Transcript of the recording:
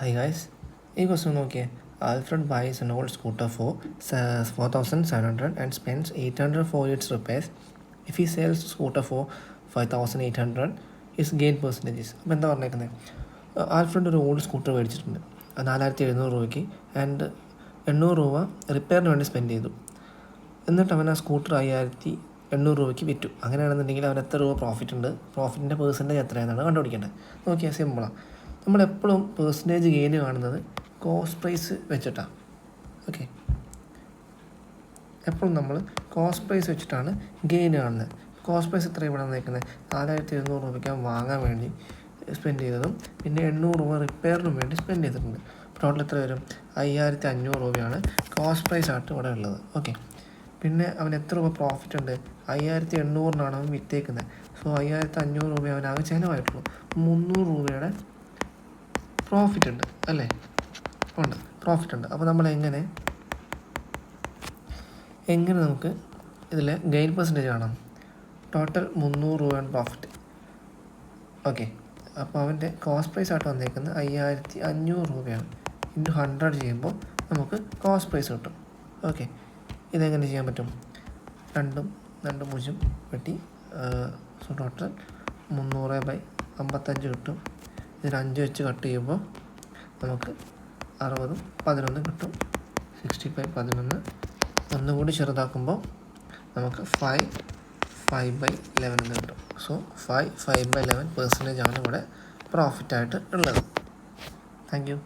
Hi guys, ഈ question നോക്കിയേ. Alfred buys an old scooter for 4,700 and spends 800 for its repairs. If he sells the scooter for 5,800, his gain percentages. അപ്പോൾ എന്താ പറഞ്ഞേക്കുന്നത്? Alfred ഒരു old scooter മേടിച്ചിട്ടുണ്ട് 4,700 രൂപയ്ക്ക് and 800 രൂപ റിപ്പയറിന് വേണ്ടി സ്പെൻഡ് ചെയ്തു. എന്നിട്ട് അവൻ ആ സ്കൂട്ടർ 5,800 രൂപയ്ക്ക് വിറ്റു. അങ്ങനെയാണെന്നുണ്ടെങ്കിൽ അവൻ എത്ര രൂപ പ്രോഫിറ്റ് ഉണ്ട്, പ്രോഫിറ്റിൻ്റെ പേഴ്സൻറ്റേജ് എത്രയാണെന്നാണ് കണ്ടുപിടിക്കേണ്ടത്. നോക്കിയാൽ സിമ്പിളാണ്. നമ്മളെപ്പോഴും പേഴ്സൻറ്റേജ് ഗെയിൻ കാണുന്നത് കോസ്റ്റ് പ്രൈസ് വെച്ചിട്ടാണ്. ഓക്കെ, എപ്പോഴും നമ്മൾ കോസ്റ്റ് പ്രൈസ് വെച്ചിട്ടാണ് ഗെയിൻ കാണുന്നത്. കോസ്റ്റ് പ്രൈസ് എത്ര ഇവിടെ നിൽക്കുന്നത്? 4,700 രൂപയ്ക്ക് വാങ്ങാൻ വേണ്ടി സ്പെൻഡ് ചെയ്തതും പിന്നെ 800 രൂപ റിപ്പയറിനും വേണ്ടി സ്പെൻഡ് ചെയ്തിട്ടുണ്ട്. ടോട്ടൽ എത്ര വരും? 5,500 രൂപയാണ് കോസ്റ്റ് പ്രൈസ് ആയിട്ട് ഇവിടെ ഉള്ളത്. ഓക്കെ, പിന്നെ അവന് എത്ര രൂപ പ്രോഫിറ്റ് ഉണ്ട്? 5,800 അവൻ വിറ്റേക്കുന്നത്. സോ 5,500 രൂപ അവനാകെ ചിലവായിട്ടുള്ളൂ. 300 രൂപയുടെ പ്രോഫിറ്റ് ഉണ്ട് അല്ലേ? ഉണ്ട്, പ്രോഫിറ്റ് ഉണ്ട്. അപ്പോൾ നമ്മൾ എങ്ങനെ നമുക്ക് ഇതിൽ ഗെയിൻ പെർസെൻറ്റേജ് കാണാം? ടോട്ടൽ 300 രൂപയാണ് പ്രോഫിറ്റ്. ഓക്കെ, അപ്പോൾ അവൻ്റെ കോസ്റ്റ് പ്രൈസ് ആയിട്ട് വന്നേക്കുന്നത് 5,500 രൂപയാണ്. ഇൻറ്റു 100 ചെയ്യുമ്പോൾ നമുക്ക് കോസ്റ്റ് പ്രൈസ് കിട്ടും. ഓക്കെ, ഇതെങ്ങനെ ചെയ്യാൻ പറ്റും? 2 വെട്ടി സോ ടോട്ടൽ 300/55 കിട്ടും. ഇതിന് 5 വെച്ച് കട്ട് ചെയ്യുമ്പോൾ നമുക്ക് 60 11 കിട്ടും. 65 ഒന്നുകൂടി ചെറുതാക്കുമ്പോൾ നമുക്ക് 5/11 കിട്ടും. സോ 5/11% ആണ് ഇവിടെ പ്രോഫിറ്റായിട്ട് ഉള്ളത്. Thank you.